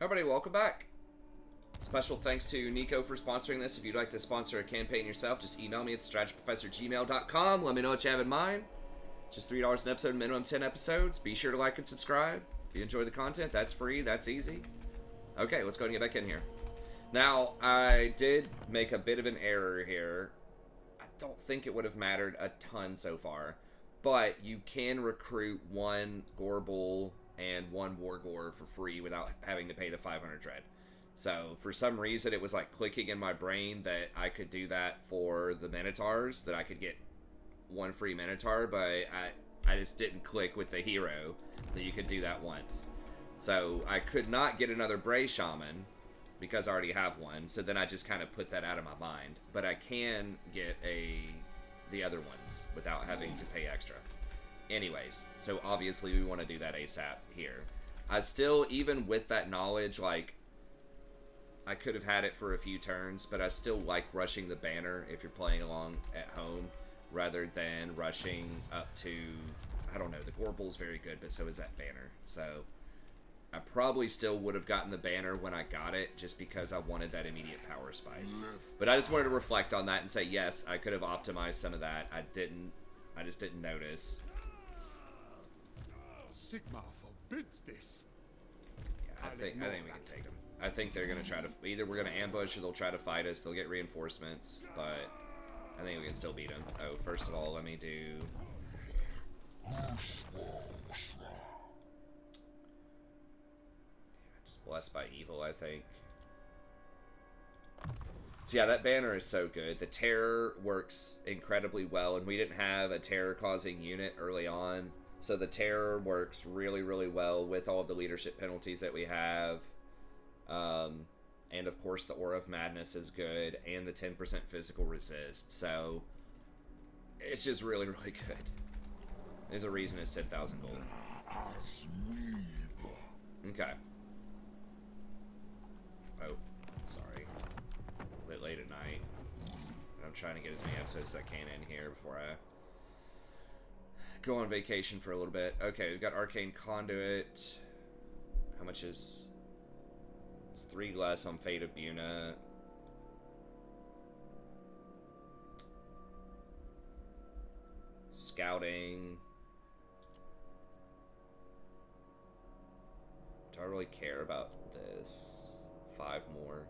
Everybody, welcome back. Special thanks to Nico for sponsoring this. If you'd like to sponsor a campaign yourself, just email me at strategyprofessor@gmail.com. Let me know what you have in mind. Just $3 an episode, minimum 10 episodes. Be sure to like and subscribe. If you enjoy the content, that's free, that's easy. Okay, let's go and get back in here. Now, I did make a bit of an error here. I don't think it would have mattered a ton so far, but you can recruit one Gorbull and one Wargore for free without having to pay the 500 dread. So, for some reason, it was like clicking in my brain that I could do that for the Minotaurs, that I could get one free Minotaur, but I just didn't click with the hero that you could do that once. So, I could not get another Bray Shaman because I already have one, so then I just kind of put that out of my mind. But I can get the other ones without having to pay extra. Anyways, so obviously we want to do that ASAP here. I still, even with that knowledge, like, I could have had it for a few turns, but I still like rushing the banner if you're playing along at home, rather than rushing up to, I don't know, the Gorbull's very good, but so is that banner. So, I probably still would have gotten the banner when I got it, just because I wanted that immediate power spike. But I just wanted to reflect on that and say, yes, I could have optimized some of that. I just didn't notice. Sigma forbids this. Yeah, I think we can take them. I think they're gonna try to, either we're gonna ambush or they'll try to fight us. They'll get reinforcements, but I think we can still beat them. Oh, first of all, let me do. Just blessed by evil, I think. So yeah, that banner is so good. The terror works incredibly well, and we didn't have a terror-causing unit early on. So the terror works really, really well with all of the leadership penalties that we have. And of course the Aura of Madness is good, and the 10% physical resist. So it's just really, really good. There's a reason it's 10,000 gold. Okay. Oh, sorry. A bit late at night. I'm trying to get as many episodes as I can in here before I go on vacation for a little bit. Okay, we've got Arcane Conduit. How much is... It's 3 less on Fate of Buna. Scouting. Do I really care about this? 5 more.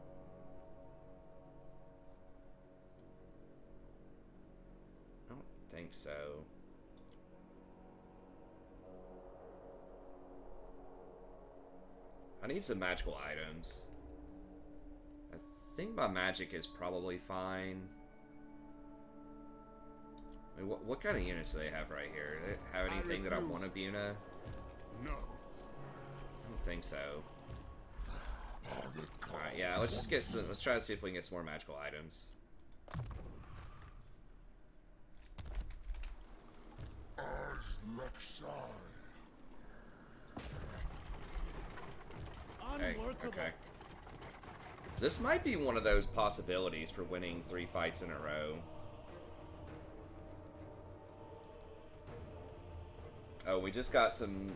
I don't think so. I need some magical items. I think my magic is probably fine. I mean, what kind of units do they have right here? Do they have anything that I want to Buna? No. I don't think so. Alright, yeah, let's just get some, let's try to see if we can get some more magical items. Okay, okay. This might be one of those possibilities for winning 3 fights in a row. Oh, we just got some...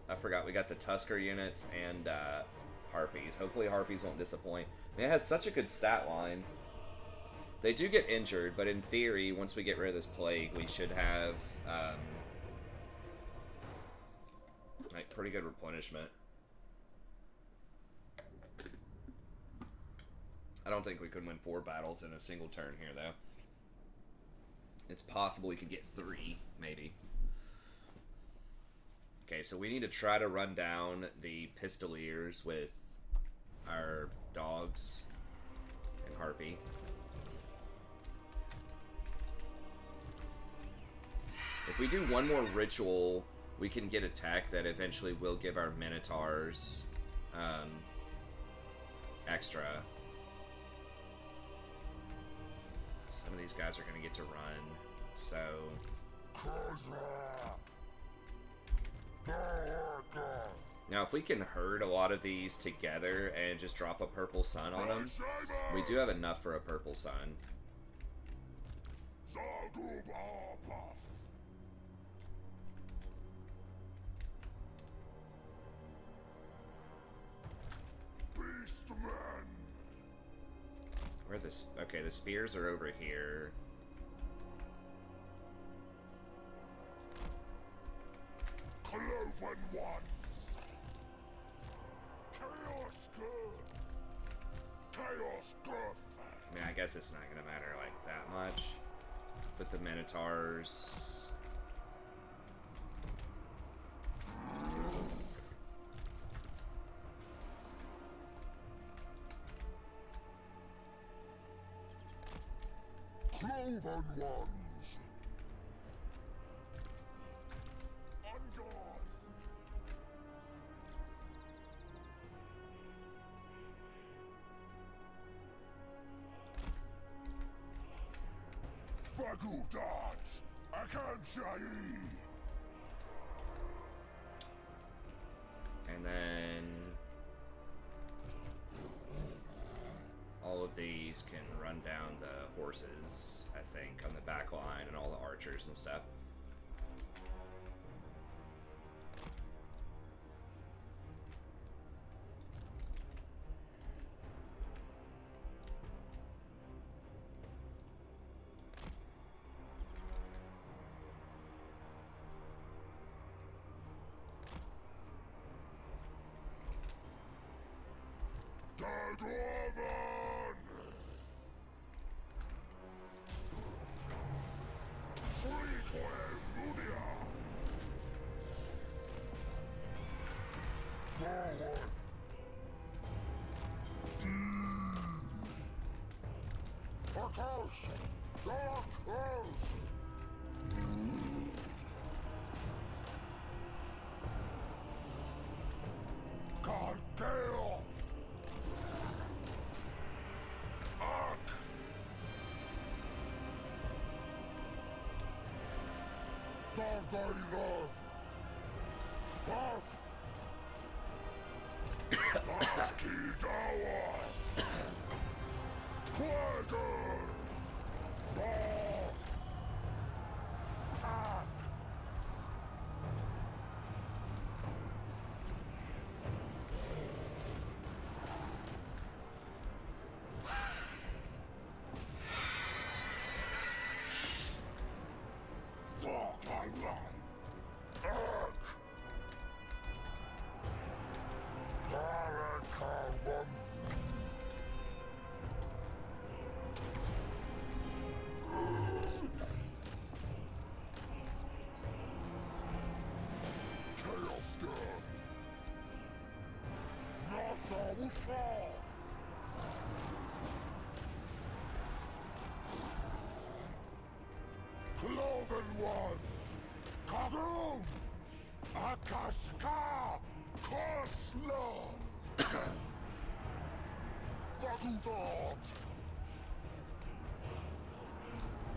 I forgot, we got the Tusker units and Harpies. Hopefully Harpies won't disappoint. I mean, it has such a good stat line. They do get injured, but in theory, once we get rid of this plague, we should have like pretty good replenishment. I don't think we could win 4 battles in a single turn here, though. It's possible we could get 3, maybe. Okay, so we need to try to run down the Pistoliers with our dogs and Harpy. If we do one more ritual, we can get a tech that eventually will give our Minotaurs extra. Some of these guys are going to get to run, so... Now, if we can herd a lot of these together and just drop a purple sun on them, we do have enough for a purple sun. Where this? Okay, the spears are over here. Cloven ones. Chaos good. Chaos good. I mean, I guess it's not gonna matter like that much. But the Minotaurs. Cloven ones. On yours. Fagudat. Akanchai. And then all of these can run down the horses, I think, on the back line, and all the archers and stuff. Dead woman! Freque Munia! Forward! Akos! Darkos! Cartel! Ark! Dargaiga! Pass! Lasky Dawas! Quagger! Boss! Ark! Dargaiga! Ark! Darakawan! Chaos Death! Nasa Usa! Cloven ones! Kagoon! Akaska! Koslo! Fagudat!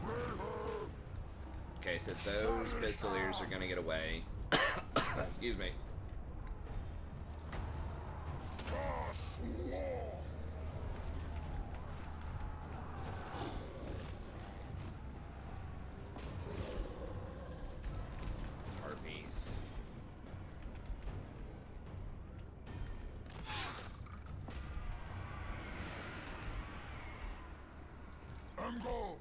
Rayher! Okay, so those pistoliers are gonna get away. Excuse me. Harpies. Emgo!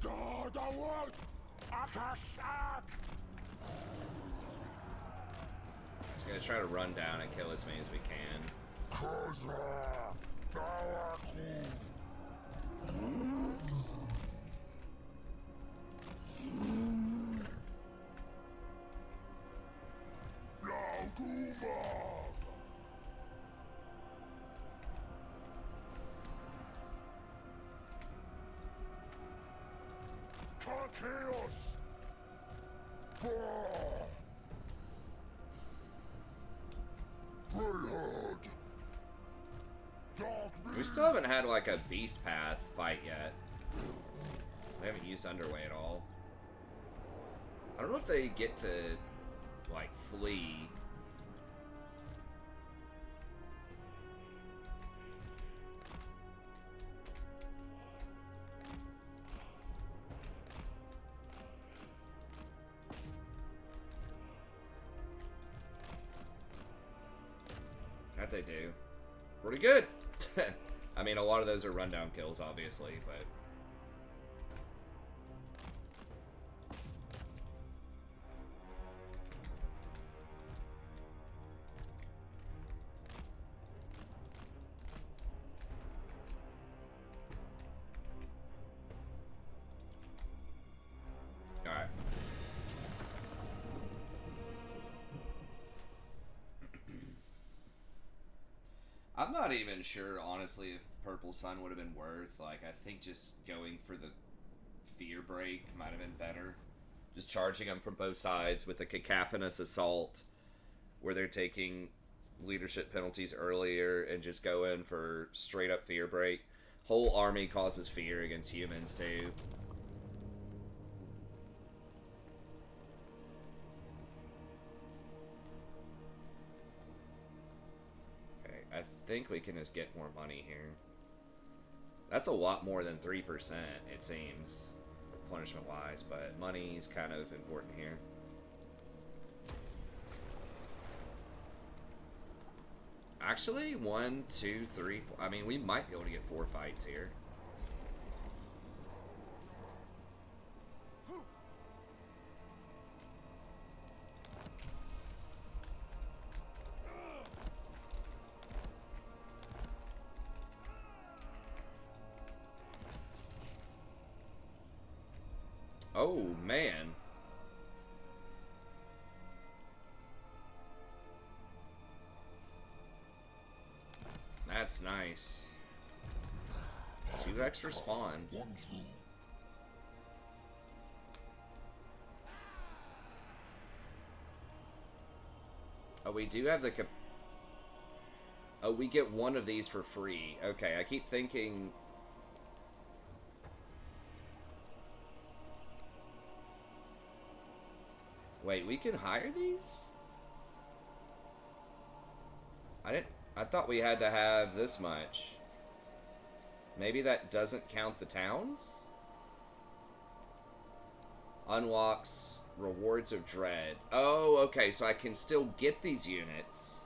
Dodawak! Akashak! Just gonna try to run down and kill as many as we can. Khazrak! Dawaku! Laugumag! Chaos! Greyhound! Dark We still haven't had like a beast path fight yet. We haven't used underway at all. I don't know if they get to like flee. How'd they do? Pretty good. I mean, a lot of those are rundown kills, obviously, but... Alright. I'm not even sure, honestly, if Purple Sun would have been worth. Like, I think just going for the Fear Break might have been better. Just charging them from both sides with a cacophonous assault where they're taking leadership penalties earlier and just go in for straight up Fear Break. Whole army causes fear against humans, too. I think we can just get more money here. That's a lot more than 3%, it seems, punishment-wise, but money's kind of important here. Actually, 1, 2, 3, 4. I mean, we might be able to get 4 fights here. Oh, man. That's nice. 2 extra spawn. Oh, we do have the... Oh, we get 1 of these for free. Okay, I keep thinking... Wait, we can hire these? I thought we had to have this much. Maybe that doesn't count the towns? Unlocks rewards of dread. Oh, okay, so I can still get these units.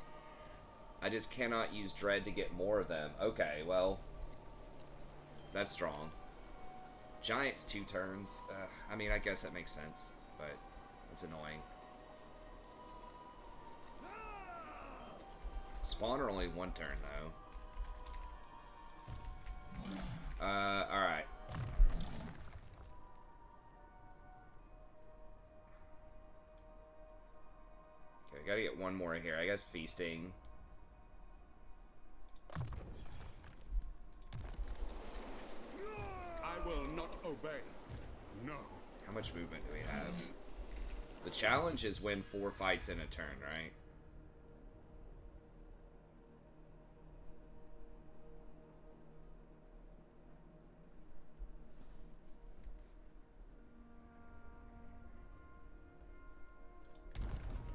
I just cannot use dread to get more of them. Okay, well, that's strong. Giants 2 turns. I mean, I guess that makes sense, but it's annoying. Spawner only 1 turn, though. Alright. Okay, gotta get 1 more here. I guess feasting. I will not obey. No. How much movement do we have? The challenge is win 4 fights in a turn, right?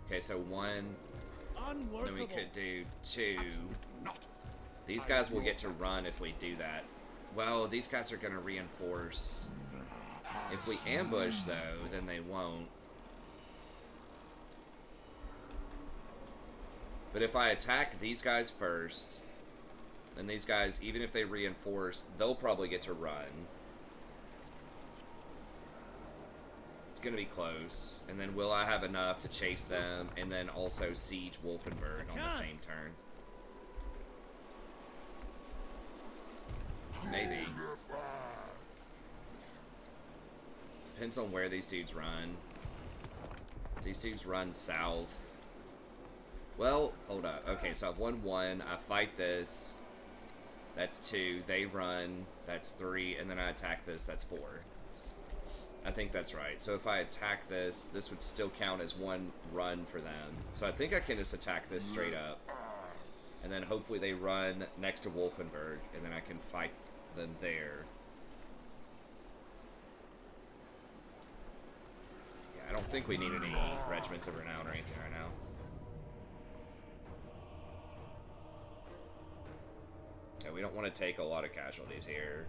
Okay, so 1, then we could do 2. These guys will get to run if we do that. Well, these guys are going to reinforce. If we ambush, though, then they won't. But if I attack these guys first, then these guys, even if they reinforce, they'll probably get to run. It's going to be close. And then will I have enough to chase them and then also siege Wolfenburg on the same turn? Maybe. Depends on where these dudes run. These dudes run south. Well, hold up. Okay, so I've won 1. I fight this. That's 2. They run. That's 3. And then I attack this. That's 4. I think that's right. So if I attack this, this would still count as 1 run for them. So I think I can just attack this straight up. And then hopefully they run next to Wolfenburg. And then I can fight them there. Yeah, I don't think we need any regiments of renown or anything right now. Yeah, we don't want to take a lot of casualties here.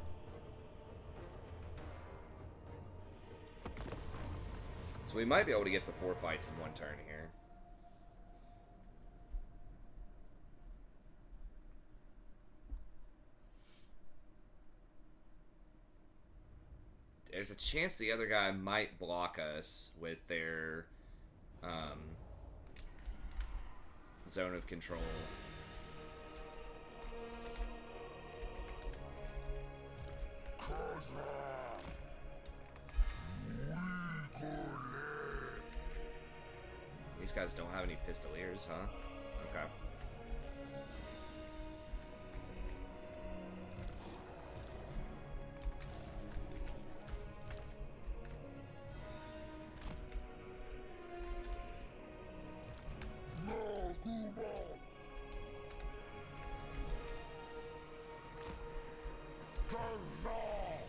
So we might be able to get the 4 fights in 1 turn here. there's a chance the other guy might block us with their zone of control. Khazrak. These guys don't have any pistoliers, huh? Okay. No, Guma. Khazrak.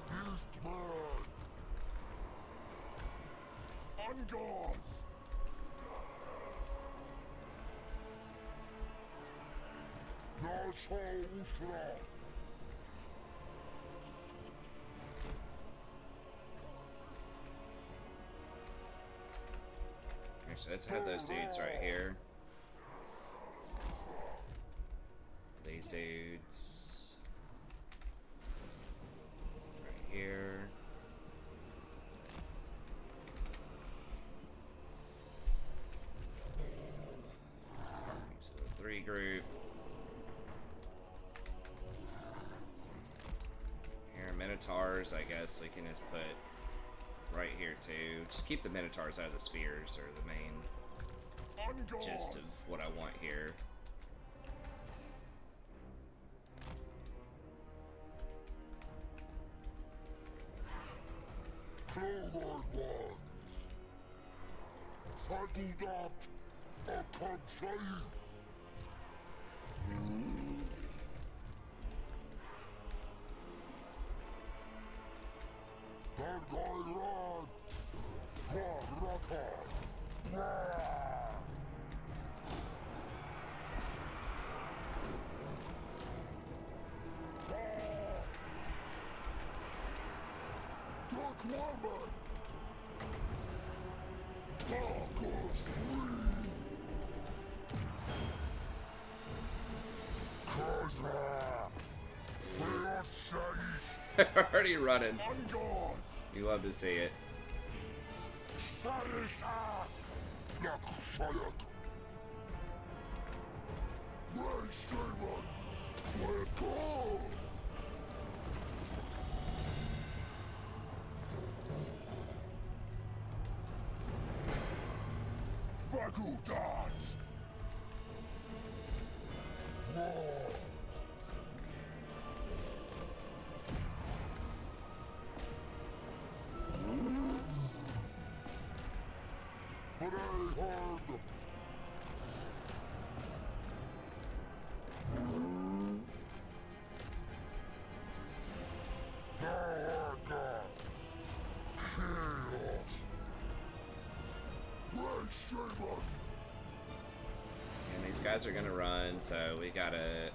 Beastmen. Angars. Nasha Usra. Okay, so let's have those dudes right here. These dudes right here. So the 3 group. Here, Minotaurs, I guess we can just put right here too. Just keep the Minotaurs out of the spears, or the main gist of what I want here. Clover ones. Fagudat. Akansai. Dargairan. Waraka. Dark Woman. Darker Sleep. Khazrak. Fear Already running. Angars. You love to see it. Sarishak. Nakshayat. Ray Shaman. Queco. Fagudat. War. But I heard. Daraka. Chaos. Ray Shaman. And these guys are gonna run, so we gotta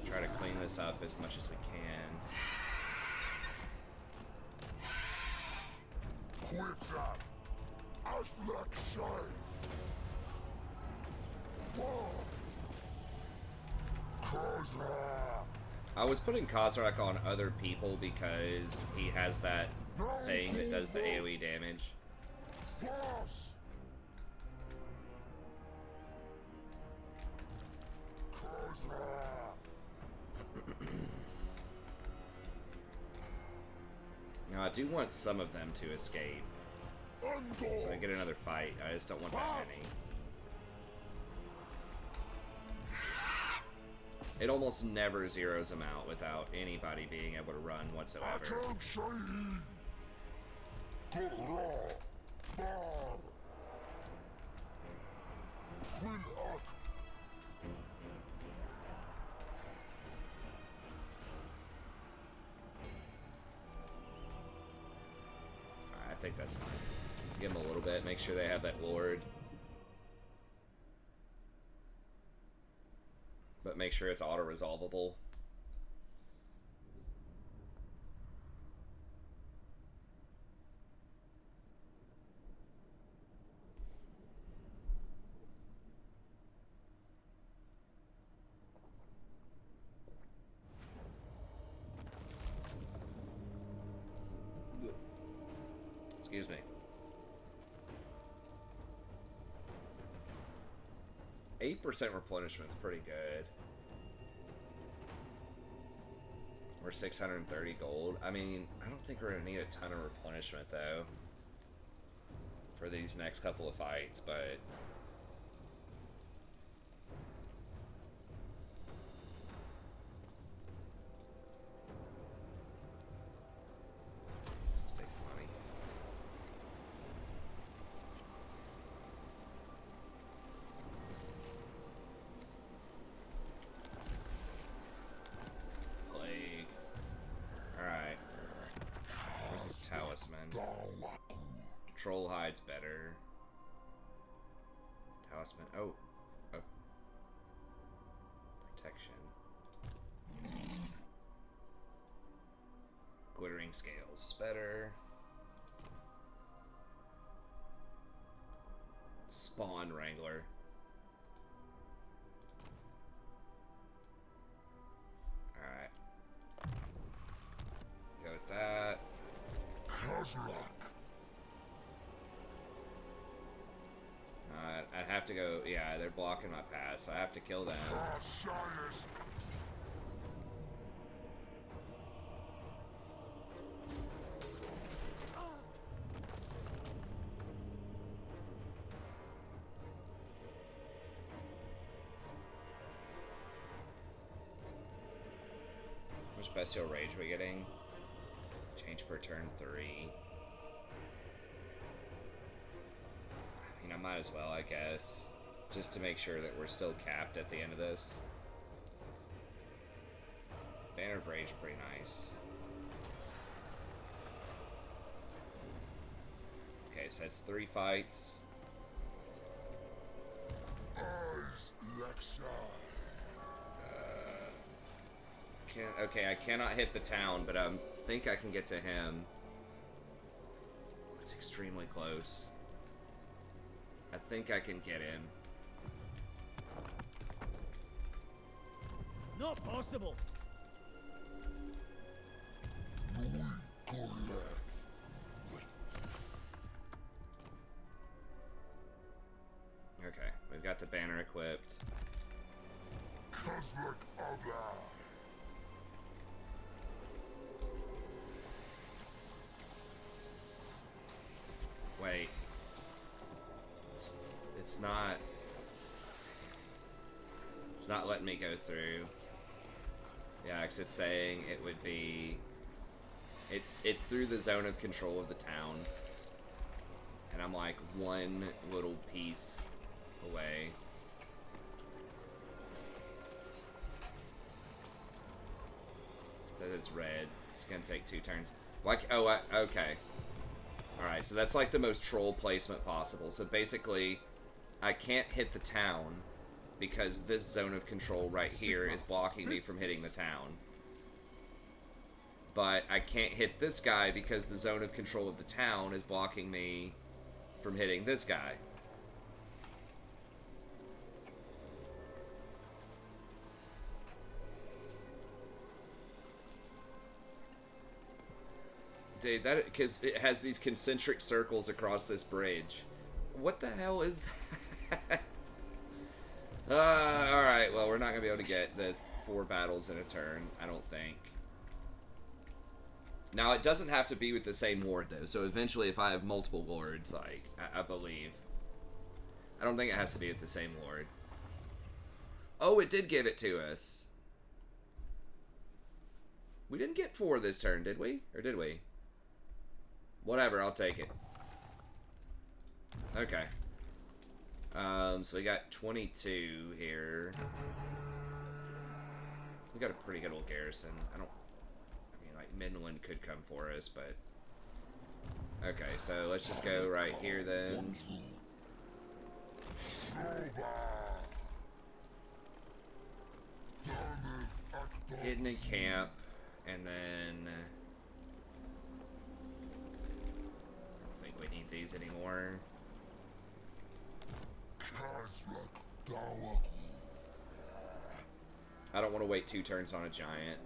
try to clean this up as much as we can. Khazrak. Aslak Shai. War. Khazrak. I was putting Khazrak on other people because he has that thing that does the AoE damage. Force. Khazrak. Now, I do want some of them to escape, so I get another fight. I just don't want that many. It almost never zeroes them out without anybody being able to run whatsoever. Akan Shahid. Tora. Bar. Quilak. I think that's fine. Give them a little bit, make sure they have that lord. But make sure it's auto-resolvable. Excuse me. 8% replenishment's pretty good. We're 630 gold. I mean, I don't think we're gonna need a ton of replenishment though for these next couple of fights, but let's just take the money. Plague. Alright. Where's this talisman? Troll hide's better. Talisman. Oh. Of protection. Glittering scales. Better. Spawn Wrangler. Alright. Go with that. Khazrak. I'd have to go. Yeah, they're blocking my path, so I have to kill them. Osiris. How much bestial rage are we getting? Change per turn 3. I mean, I might as well, I guess. Just to make sure that we're still capped at the end of this. Banner of Rage, pretty nice. Okay, so that's 3 fights. Eyes Lexa. Okay, I cannot hit the town, but I think I can get to him. It's extremely close. I think I can get him. Not possible. Okay, we've got the banner equipped. Khazrak Abba. Wait. It's not... It's not letting me go through. Yeah, because it's saying it would be... It's through the zone of control of the town. And I'm like one little piece away. Says it's red. It's gonna take 2 turns. Like, oh, okay. Alright, so that's like the most troll placement possible. So basically, I can't hit the town because this zone of control right here is blocking me from hitting the town. But I can't hit this guy because the zone of control of the town is blocking me from hitting this guy. Dude, that, because it has these concentric circles across this bridge. What the hell is that? Alright, well, we're not going to be able to get the 4 battles in a turn, I don't think. Now, it doesn't have to be with the same lord, though, so eventually if I have multiple lords, like, I believe. I don't think it has to be with the same lord. Oh, it did give it to us. We didn't get 4 this turn, did we? Or did we? Whatever, I'll take it. Okay. So we got 22 here. We got a pretty good old garrison. I mean, like, Midland could come for us, but... Okay, so let's just go right here, then. Hidden in camp, and then... I don't think we need these anymore. I don't want to wait 2 turns on a giant.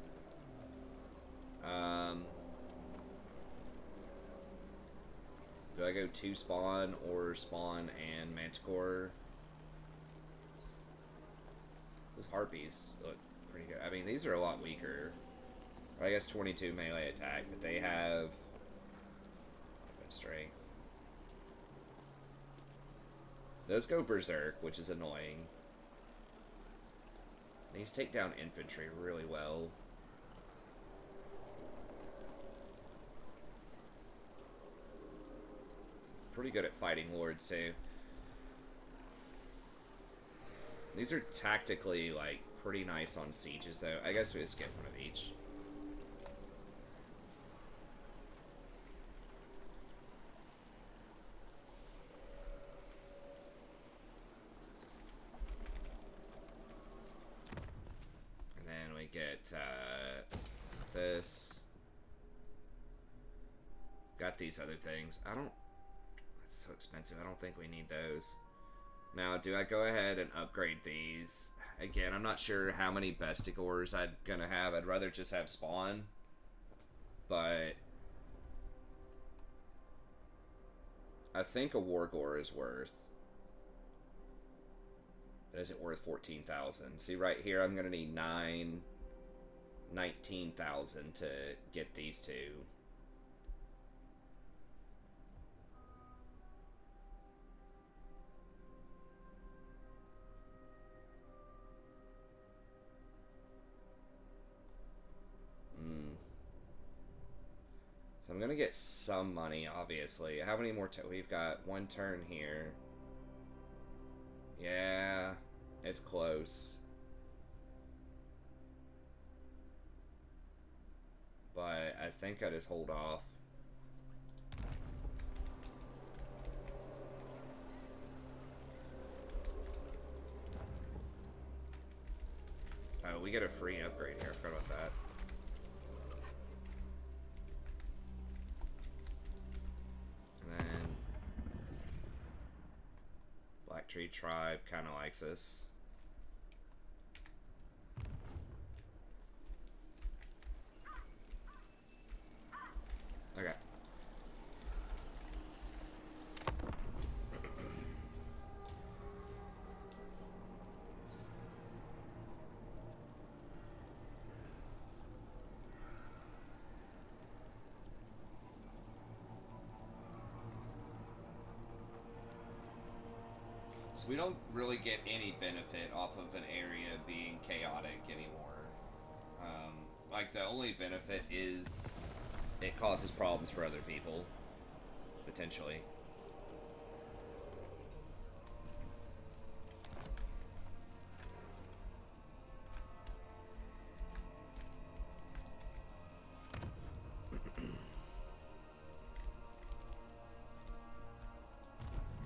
Do I go 2 spawn or spawn and Manticore? Those Harpies look pretty good. I mean, these are a lot weaker. I guess 22 melee attack, but they have weapon strength. Those go Berserk, which is annoying. These take down infantry really well. Pretty good at fighting lords, too. These are tactically, like, pretty nice on sieges, though. I guess we just get one of each. And then we get, this. Got these other things. That's so expensive. I don't think we need those. Now, do I go ahead and upgrade these? Again, I'm not sure how many Bestigors I'm gonna have. I'd rather just have spawn. But I think a Wargore is worth. Is it worth 14,000? See right here, I'm gonna need 19,000 to get these two. So I'm gonna get some money, obviously. How many more? We've got 1 turn here. Yeah, it's close. But I think I just hold off. Oh, we get a free upgrade here. I forgot about that. And then Black Tree Tribe kind of likes us. Okay. So we don't really get any benefit off of an area being chaotic anymore. Like, the only benefit is it causes problems for other people, potentially.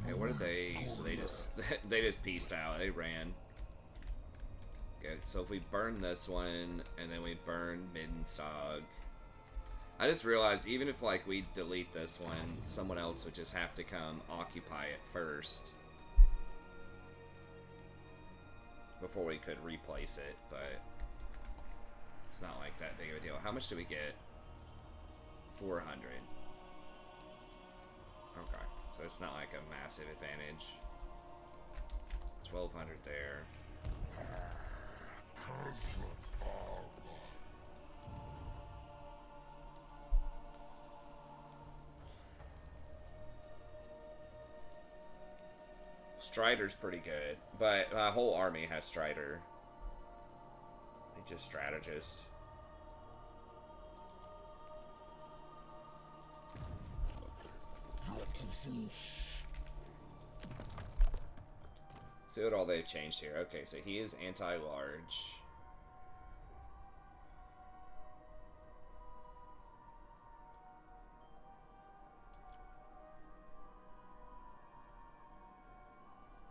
Hey, what did they... So they just... they just pieced out. They ran. Okay, so if we burn this one, and then we burn Middensog... I just realized, even if, like, we delete this one, someone else would just have to come occupy it first. Before we could replace it, but... it's not, like, that big of a deal. How much do we get? 400. Okay. So it's not like a massive advantage. 1,200 there. Khazrak armor. Strider's pretty good, but my whole army has Strider. They just strategist. See what all they've changed here. Okay, so he is anti-large.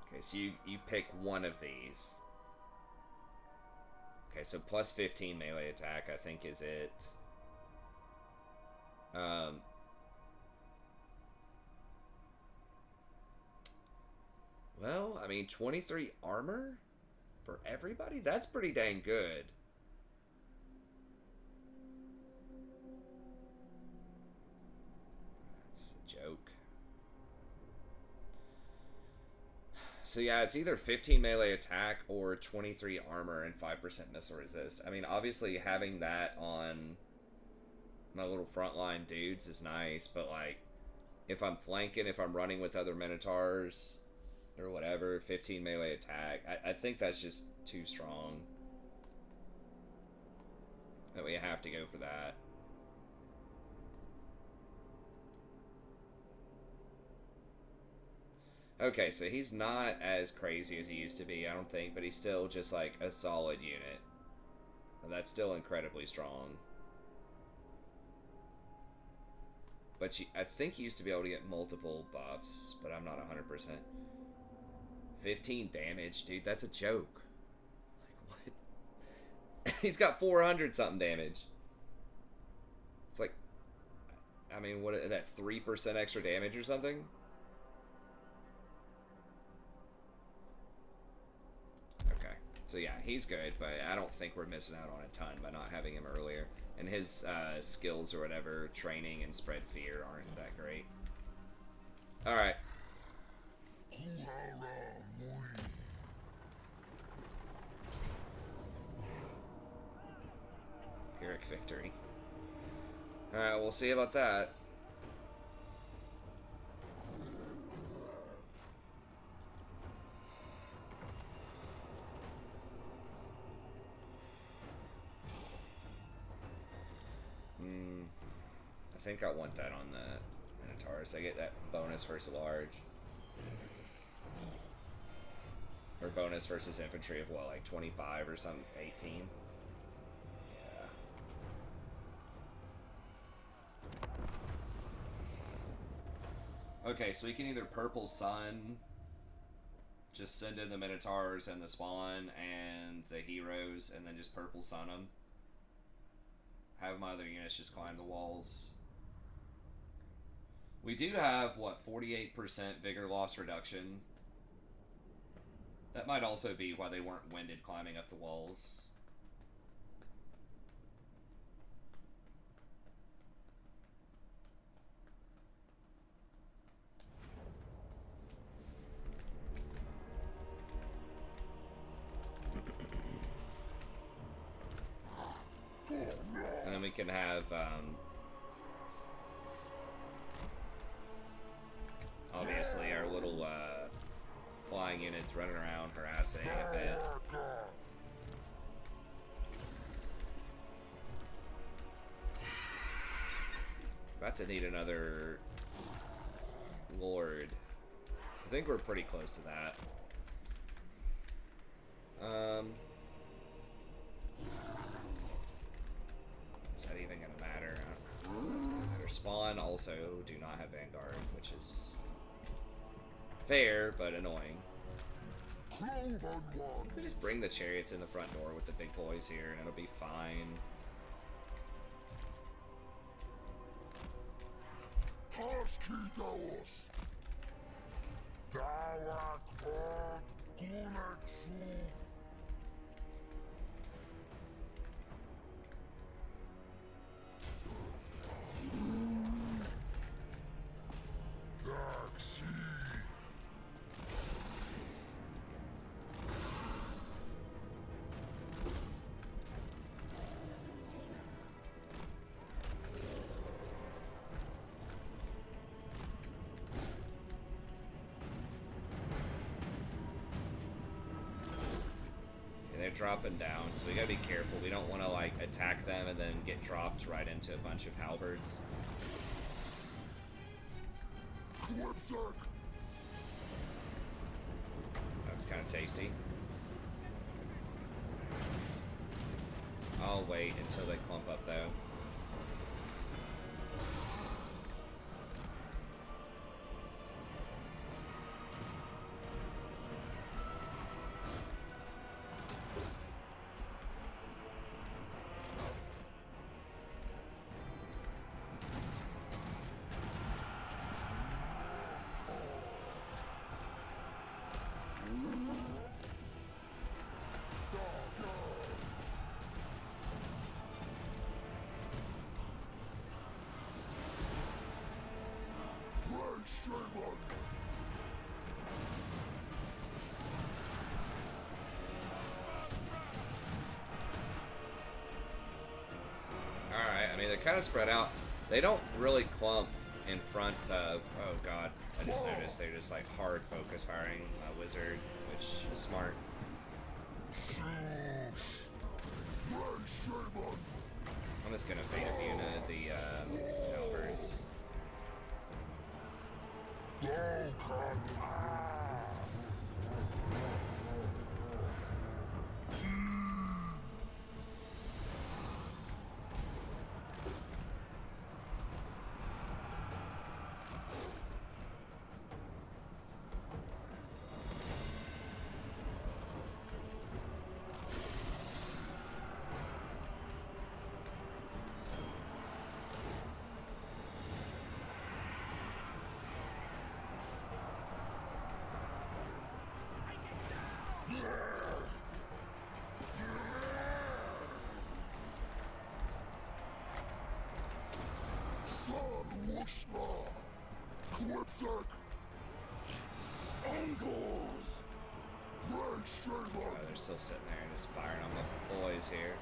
Okay, so you pick one of these. Okay, so plus 15 melee attack, I think, is it. Well, I mean, 23 armor for everybody? That's pretty dang good. That's a joke. So yeah, it's either 15 melee attack or 23 armor and 5% missile resist. I mean, obviously having that on my little frontline dudes is nice, but like, if I'm flanking, if I'm running with other Minotaurs or whatever, 15 melee attack, I think that's just too strong. That we have to go for that. Okay, so he's not as crazy as he used to be, I don't think, but he's still just like a solid unit. That's still incredibly strong. But I think he used to be able to get multiple buffs, but I'm not 100%. 15 damage, dude, that's a joke. Like, what? He's got 400 something damage. It's like, I mean, what, that 3% extra damage or something? Okay, so yeah, he's good, but I don't think we're missing out on a ton by not having him earlier. And his skills or whatever, training and spread fear, aren't that great. Alright. Pyrrhic victory. Alright, we'll see about that. I think I want that on the Minotaurs. I get that bonus versus large. Or bonus versus infantry of what, like 25 or something? 18? Yeah. Okay, so we can either Purple Sun, just send in the Minotaurs and the Spawn and the heroes, and then just Purple Sun them. Have my other units just climb the walls. We do have, what, 48% vigor loss reduction. That might also be why they weren't winded climbing up the walls. And then we can have, obviously our little, flying units running around harassing a bit. About to need another Lord. I think we're pretty close to that. Is that even gonna matter? That's gonna matter. Spawn also do not have Vanguard, which is fair, but annoying. We just bring the chariots in the front door with the big boys here, and it'll be fine. They're dropping down, so we gotta be careful. We don't want to like attack them and then get dropped right into a bunch of halberds. That's kind of tasty. I'll wait until they clump up though. they're kind of spread out. They don't really clump in front of. Oh god, I just noticed they're just like hard focus firing a wizard, which is smart. I'm just gonna fade immune the Hellbirds. Khazrak. Oh, they're still sitting there just firing on the boys here.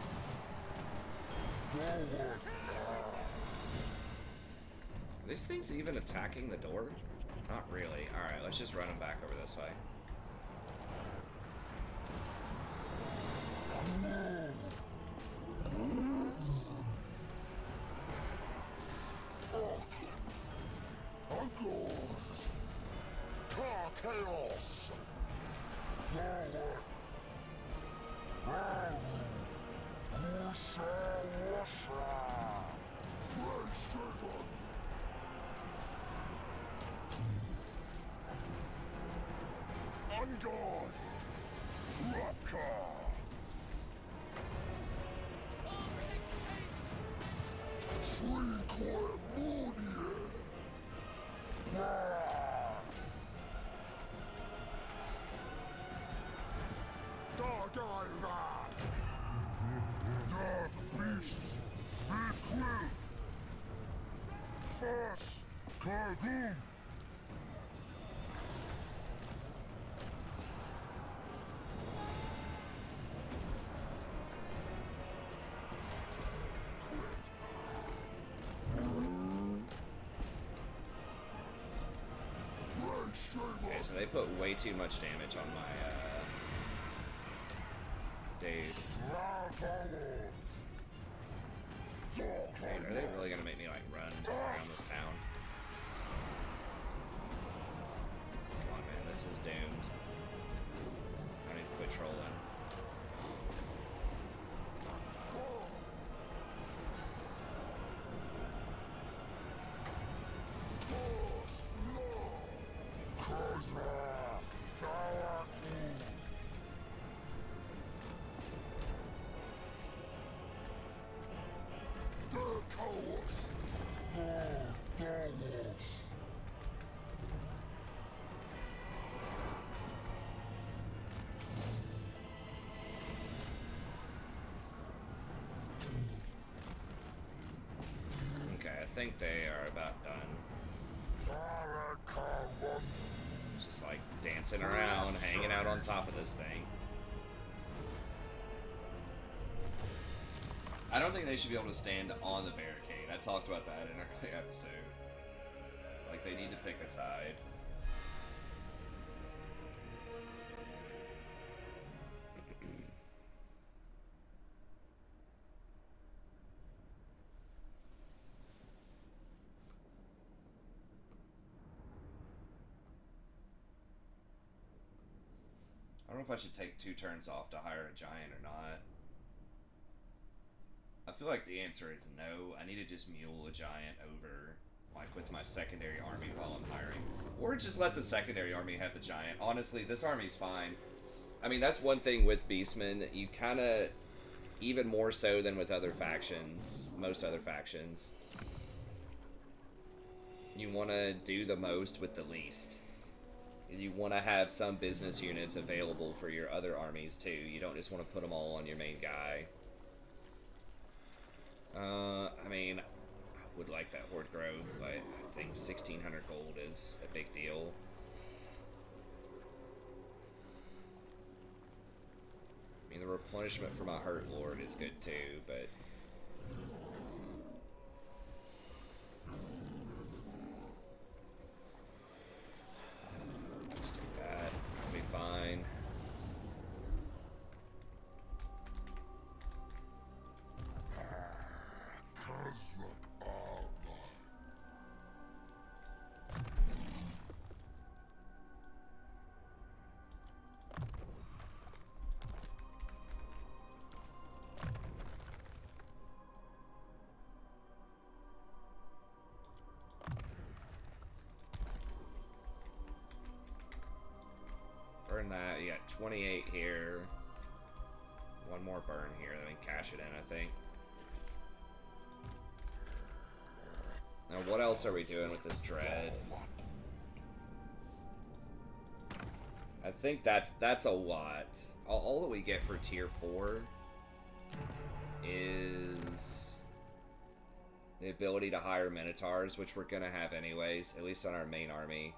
Are these things even attacking the door? Not really. Alright, let's just run them back over this way. Chaos. Dark beasts, feed quill. Fast, Cargoon. Okay, so they put way too much damage on my, dude. Are they really gonna make me, like, run around this town? Come on, man, this is doomed. I need to quit trolling. I think they are about done. It's just like dancing around, hanging out on top of this thing. I don't think they should be able to stand on the barricade. I talked about that in an early episode. Like, they need to pick a side. I don't know if I should take 2 turns off to hire a giant or not. I feel like the answer is no. I need to just mule a giant over, like, with my secondary army while I'm hiring. Or just let the secondary army have the giant. Honestly, this army's fine. I mean, that's one thing with Beastmen. You kind of, even more so than with other factions, most other factions, you want to do the most with the least. You want to have some business units available for your other armies too. You don't just want to put them all on your main guy. I mean, I would like that horde growth, but I think 1,600 gold is a big deal. I mean, the replenishment for my Hurt Lord is good too, but burn that. You got 28 here. One more burn here, then we can cash it in, I think. Now, what else are we doing with this dread? I think that's a lot. All that we get for tier 4 is the ability to hire Minotaurs, which we're gonna have anyways, at least on our main army,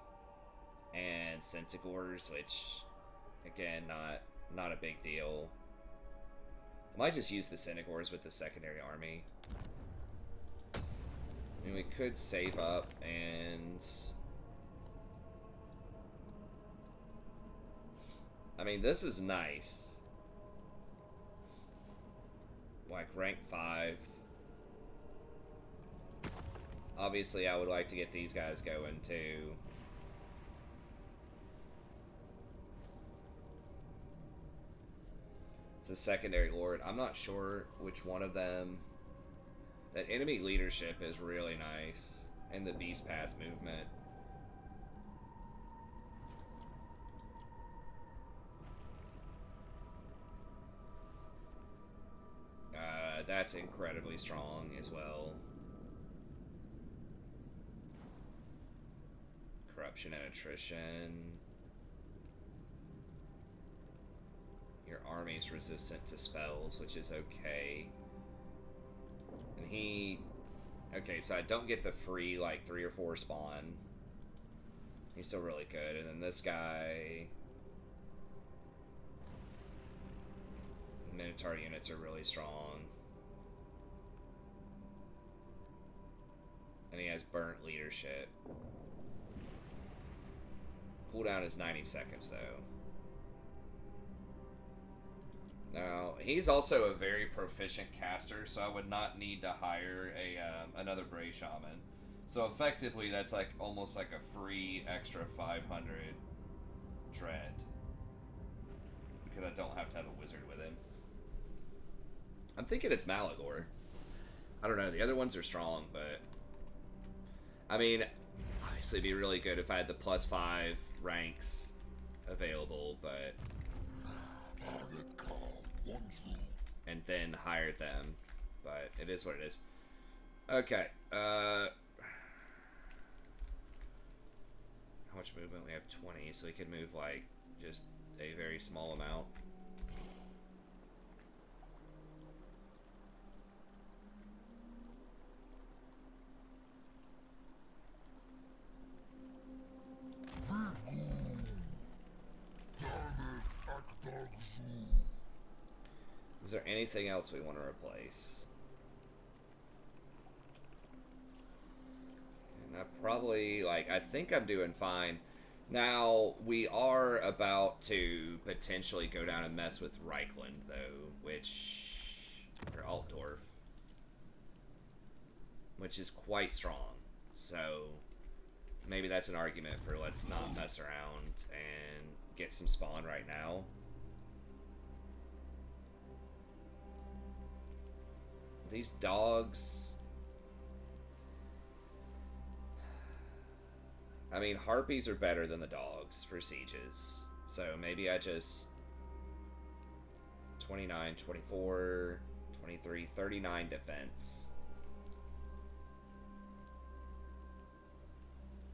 and Centaurs, which again, not a big deal. I might just use the Centaurs with the secondary army. I mean, we could save up and... I mean, this is nice. Like, rank 5. Obviously, I would like to get these guys going, too. It's a secondary lord. I'm not sure which one of them... That enemy leadership is really nice. And the beast path movement. That's incredibly strong as well. Corruption and attrition. Your army's resistant to spells, which is okay. And he... Okay, so I don't get the free, like, 3 or 4 spawn. He's still really good. And then this guy... Minotaur units are really strong. And he has burnt leadership. Cooldown is 90 seconds, though. Now, he's also a very proficient caster, so I would not need to hire a another Bray Shaman. So effectively, that's like almost like a free extra 500 dread. Because I don't have to have a wizard with him. I'm thinking it's Malagor. I don't know, the other ones are strong, but... I mean, obviously it'd be really good if I had the +5 ranks available, but... And then hired them, but it is what it is. Okay, how much movement? We have 20, so we could move, like, just a very small amount. Is there anything else we want to replace? And I probably, like, I think I'm doing fine. Now, we are about to potentially go down and mess with Reichland, though, or Altdorf, which is quite strong. So, maybe that's an argument for let's not mess around and get some spawn right now. These dogs... I mean, harpies are better than the dogs for sieges. So maybe I just... 29, 24, 23, 39 defense.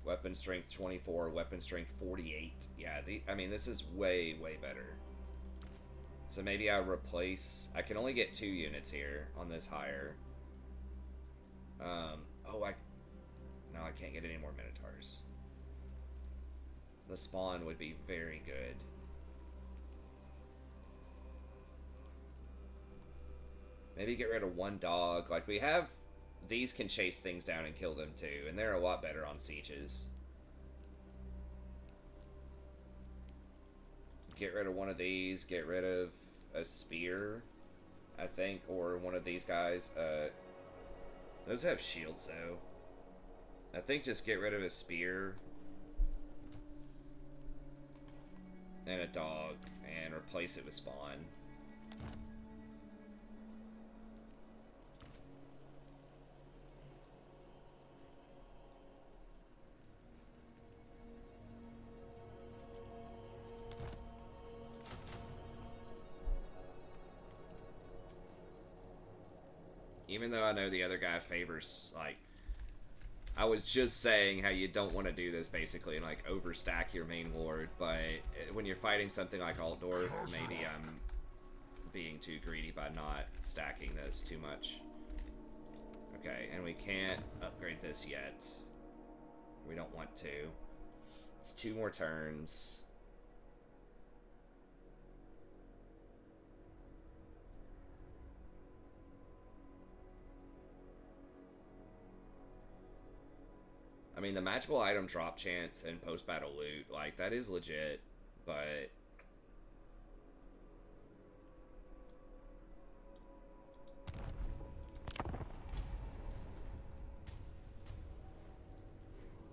Weapon strength 24, weapon strength 48. Yeah, I mean, this is way, way better. So maybe I replace... I can only get 2 units here on this hire. No, I can't get any more Minotaurs. The spawn would be very good. Maybe get rid of 1 dog. Like, we have... These can chase things down and kill them too, and they're a lot better on sieges. Get rid of 1 of these, get rid of a spear, I think, or one of these guys. Those have shields, though. I think just get rid of a spear and a dog, and replace it with spawn. Even though I know the other guy favors, like, I was just saying how you don't want to do this, basically, and, like, overstack your main ward, but when you're fighting something like Altdorf, maybe I'm being too greedy by not stacking this too much. Okay, and we can't upgrade this yet. We don't want to. It's 2 more turns. I mean, the magical item drop chance and post-battle loot, like, that is legit, but...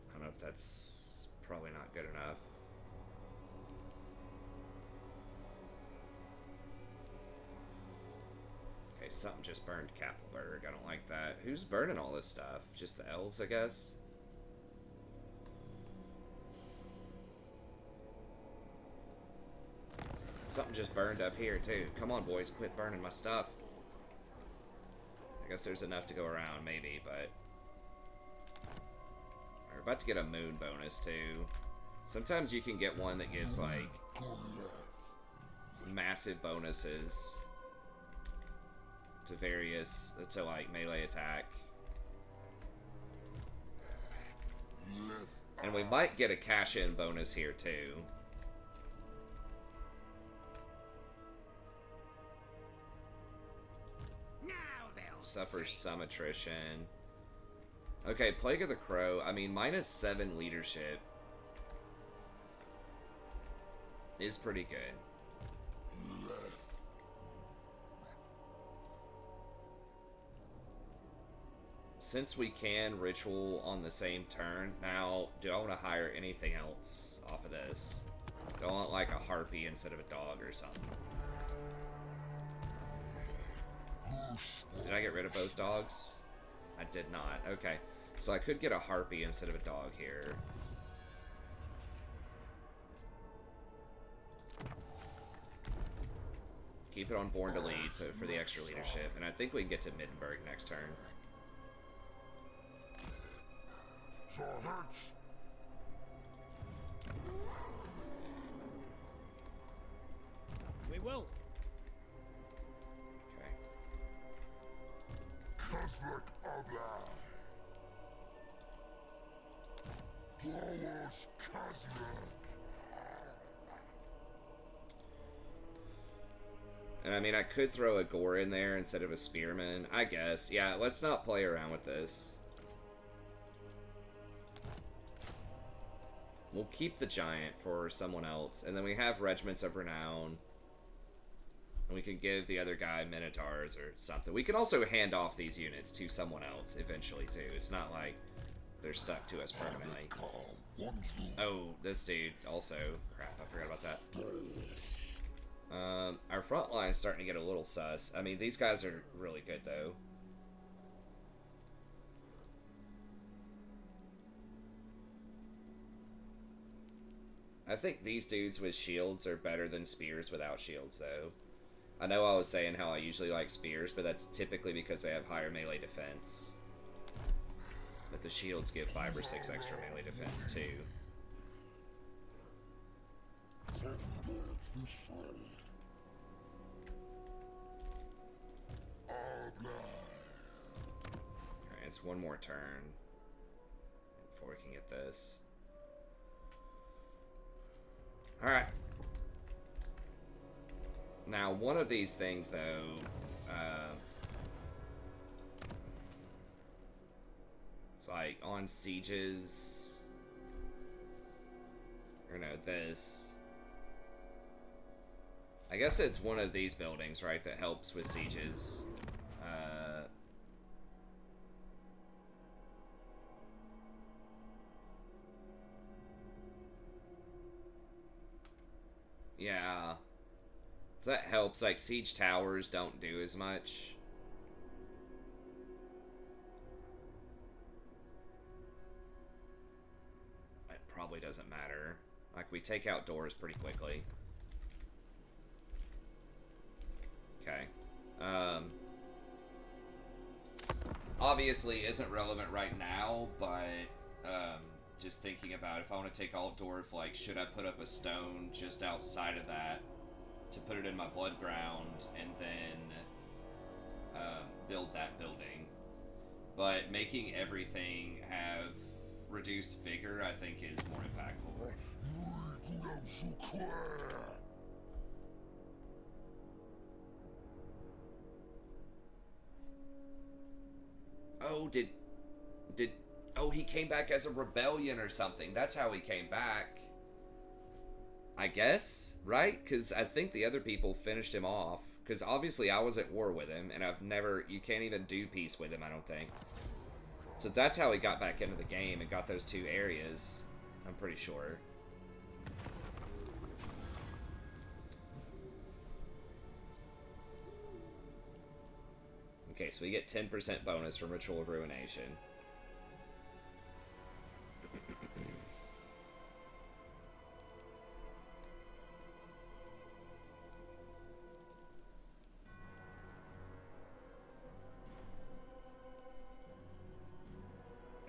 I don't know if that's probably not good enough. Okay, something just burned Kappelberg. I don't like that. Who's burning all this stuff? Just the elves, I guess? Something just burned up here, too. Come on, boys, quit burning my stuff. I guess there's enough to go around, maybe, but... We're about to get a moon bonus, too. Sometimes you can get one that gives, like, massive bonuses to various, to, like, melee attack. And we might get a cash-in bonus here, too. Suffers some attrition. Okay, Plague of the Crow. I mean, -7 leadership is pretty good. Since we can ritual on the same turn, now, do I want to hire anything else off of this? Do I want, like, a harpy instead of a dog or something? Did I get rid of both dogs? I did not. Okay. So I could get a harpy instead of a dog here. Keep it on Born to Lead, so for the extra leadership. And I think we can get to Middenberg next turn. We will. Khazrak Abla. Dolosh Khazrak. And I mean, I could throw a gore in there instead of a spearman, I guess. Yeah, let's not play around with this. We'll keep the giant for someone else, and then we have regiments of renown. And we can give the other guy Minotaurs or something. We can also hand off these units to someone else eventually, too. It's not like they're stuck to us permanently. Oh, this dude also. Crap, I forgot about that. Our front line's starting to get a little sus. I mean, these guys are really good, though. I think these dudes with shields are better than spears without shields, though. I know I was saying how I usually like spears, but that's typically because they have higher melee defense. But the shields give 5 or 6 extra melee defense, too. Alright, it's one more turn before we can get this. Alright. Now, one of these things, though, it's like on sieges, or no, this. I guess it's one of these buildings, right, that helps with sieges. Yeah. So that helps. Like, siege towers don't do as much. It probably doesn't matter. Like, we take out doors pretty quickly. Okay. obviously isn't relevant right now, but just thinking about if I want to take Altdorf, like, should I put up a stone just outside of that to put it in my blood ground and then build that building? But making everything have reduced vigor, I think, is more impactful. Oh, oh, he came back as a rebellion or something. That's how he came back. I guess, right? Because I think the other people finished him off. Because obviously I was at war with him, and you can't even do peace with him, I don't think. So that's how he got back into the game and got those 2 areas, I'm pretty sure. Okay, so we get 10% bonus from Ritual of Ruination.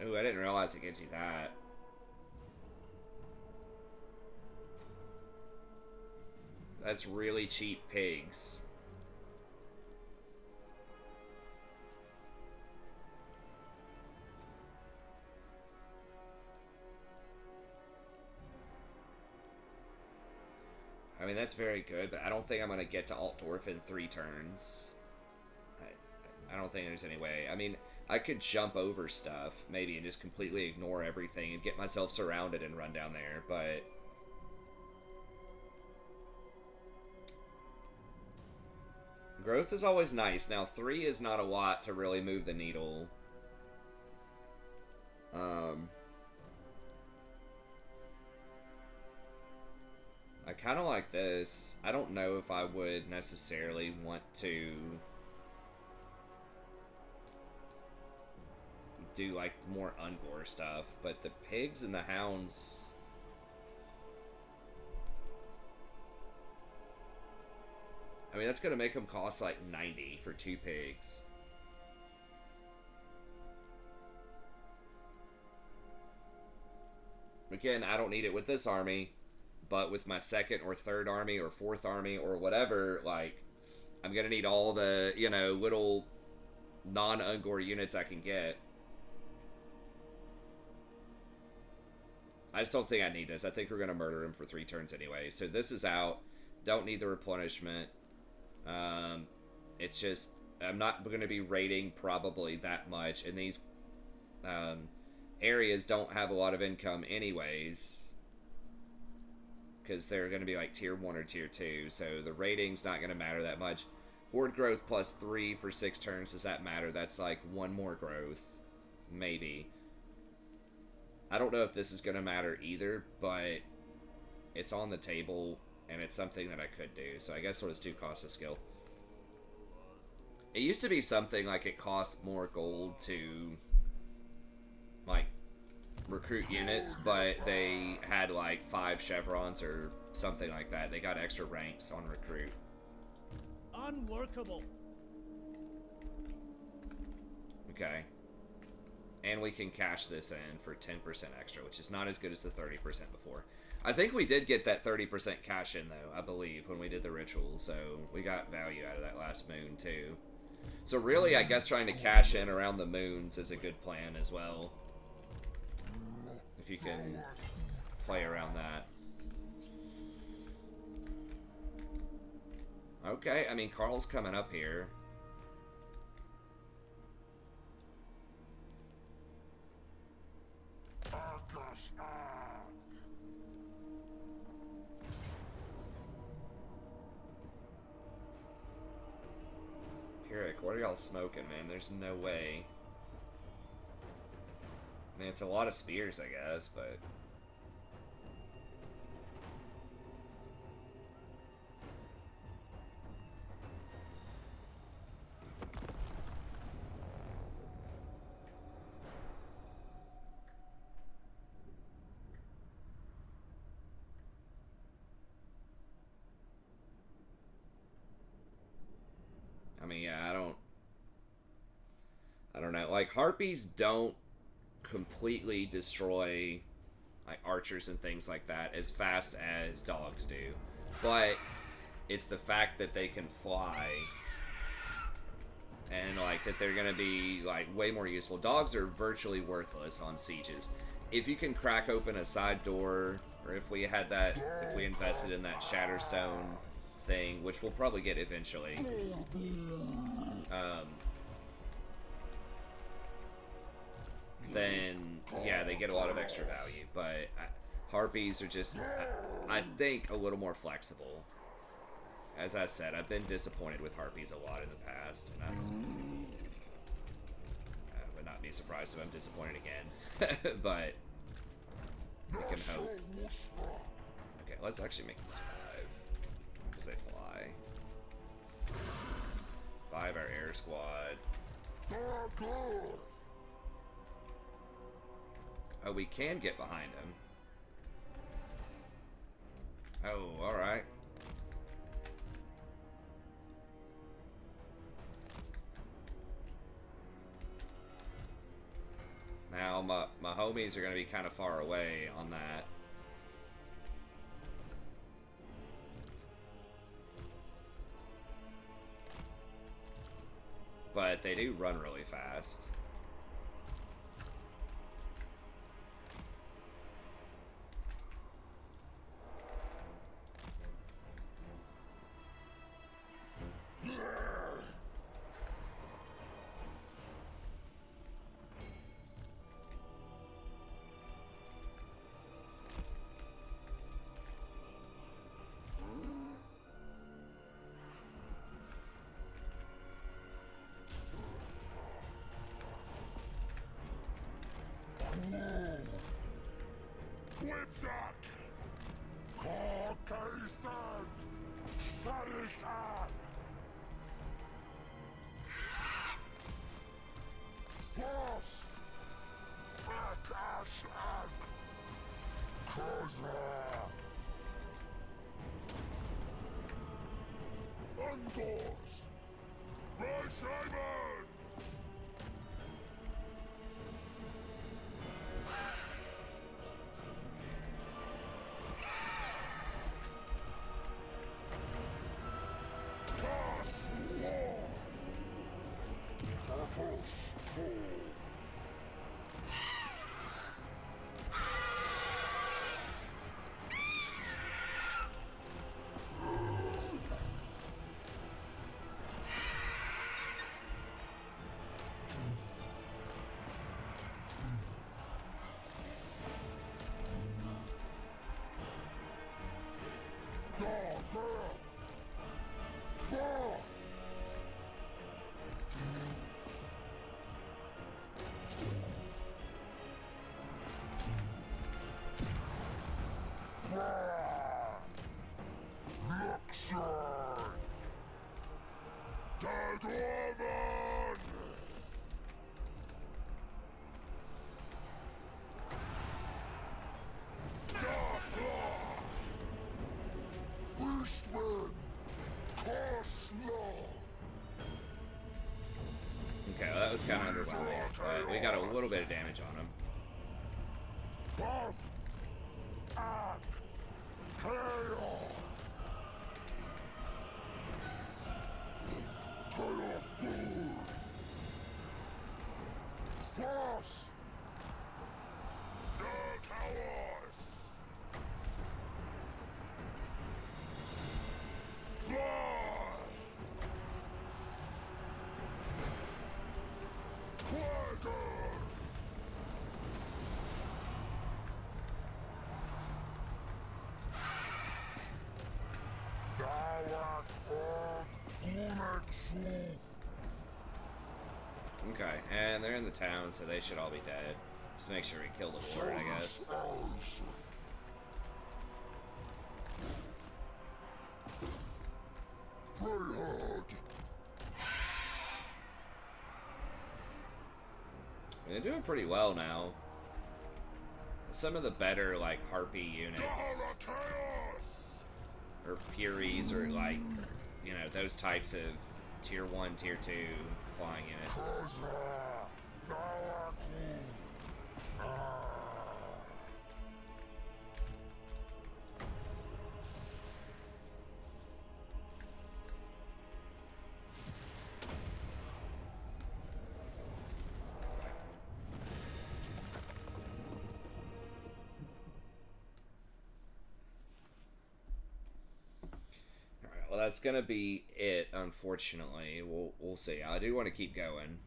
Ooh, I didn't realize it gives you that. That's really cheap pigs. I mean, that's very good, but I don't think I'm going to get to Altdorf in 3 turns. I don't think there's any way. I mean, I could jump over stuff, maybe, and just completely ignore everything and get myself surrounded and run down there, but... growth is always nice. Now, 3 is not a lot to really move the needle. I kind of like this. I don't know if I would necessarily want to do, like, more Ungor stuff, but the pigs and the hounds... I mean, that's going to make them cost, like, 90 for 2 pigs. Again, I don't need it with this army, but with my 2nd or 3rd army or 4th army or whatever, like, I'm going to need all the, you know, little non-Ungor units I can get. I just don't think I need this. I think we're going to murder him for 3 turns anyway. So this is out. Don't need the replenishment. It's just, I'm not going to be raiding probably that much. And these areas don't have a lot of income anyways. Because they're going to be like tier 1 or tier 2. So the rating's not going to matter that much. Horde growth plus 3 for 6 turns. Does that matter? That's like 1 more growth. Maybe. I don't know if this is going to matter either, but it's on the table, and it's something that I could do. So I guess what does 2 cost a skill? It used to be something like it cost more gold to, like, recruit units, but they had, like, 5 chevrons or something like that. They got extra ranks on recruit. Unworkable. Okay. And we can cash this in for 10% extra, which is not as good as the 30% before. I think we did get that 30% cash in, though, I believe, when we did the ritual. So we got value out of that last moon, too. So really, I guess trying to cash in around the moons is a good plan as well. If you can play around that. Okay, I mean, Carl's coming up here. Pyrrhic, what are y'all smoking, man? There's no way. I mean, it's a lot of spears, I guess, but... I mean, yeah, I don't know. like, harpies don't completely destroy, like, archers and things like that as fast as dogs do. But it's the fact that they can fly and, like, that they're gonna be, like, way more useful. Dogs are virtually worthless on sieges. If you can crack open a side door, or if we had that, if we invested in that Shatterstone thing, which we'll probably get eventually, then, yeah, they get a lot of extra value. But harpies are just, I think, a little more flexible. As I said, I've been disappointed with harpies a lot in the past, and I would not be surprised if I'm disappointed again. But we can hope. Okay, let's actually make these 5, because they fly. 5 our air squad. Oh, we can get behind him. Oh, alright. Now, my homies are going to be kind of far away on that. But they do run really fast. Khazrak! Caucasian! Salishan! Force! Akashak! Khazrak! Ungors! My Simon! Beastmen! Okay, well, that was kind of underwhelming, but we got a little bit of damage on him. Chaos Dude! Force! No cowards! Fly! Quagger! Thou art old, Gunek truth! Okay, and they're in the town, so they should all be dead. Just make sure we kill the Lord, I guess. They're doing pretty well now. Some of the better, like, Harpy units, or Furies, or, like, you know, those types of Tier 1, Tier 2 flying units. Well, that's gonna be it. Unfortunately, we'll see. I do want to keep going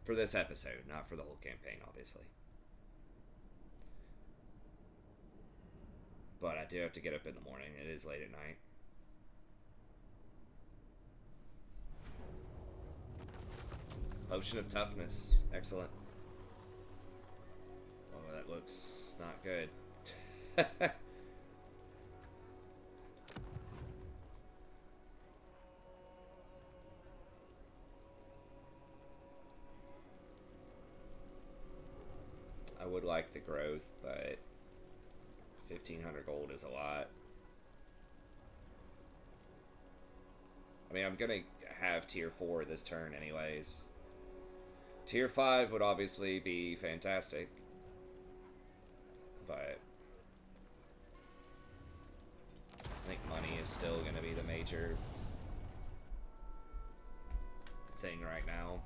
for this episode, not for the whole campaign, obviously. But I do have to get up in the morning. It is late at night. Potion of toughness, excellent. Oh, that looks not good. I would like the growth, but 1,500 gold is a lot. I mean, I'm gonna have tier 4 this turn anyways. Tier 5 would obviously be fantastic, but I think money is still gonna be the major thing right now.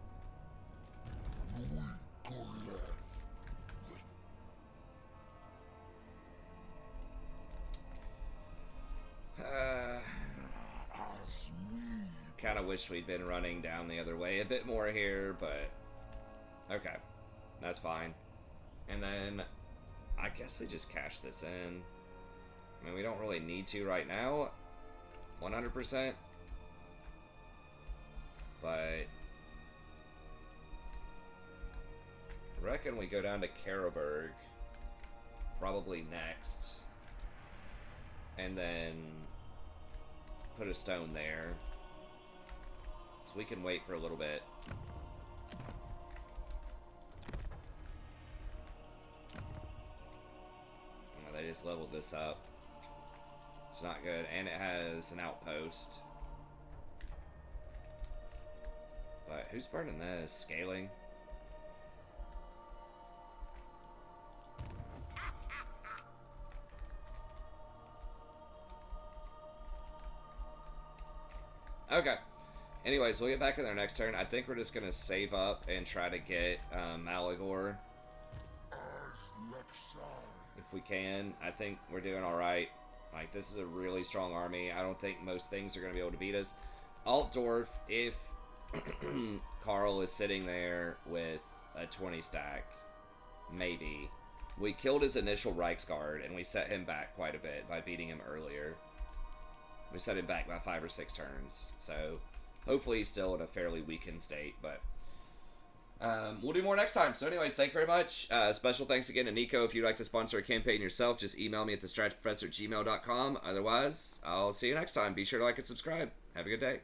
Kind of wish we'd been running down the other way a bit more here, but okay, that's fine. And then I guess we just cash this in. I mean, we don't really need to right now, 100%, but I reckon we go down to Karaberg probably next, and then put a stone there. So we can wait for a little bit. Oh, they just leveled this up. It's not good. And it has an outpost. But who's burning this? Scaling? Okay. Anyways, we'll get back in our next turn. I think we're just going to save up and try to get Malagor. If we can. I think we're doing alright. Like, this is a really strong army. I don't think most things are going to be able to beat us. Altdorf, if Carl is sitting there with a 20 stack, maybe. We killed his initial Reichsguard, and we set him back quite a bit by beating him earlier. We set him back by 5 or 6 turns, so hopefully he's still in a fairly weakened state, but we'll do more next time. So anyways, thank you very much. Special thanks again to Nico. If you'd like to sponsor a campaign yourself, just email me at thestratchprofessor@gmail.com. Otherwise, I'll see you next time. Be sure to like and subscribe. Have a good day.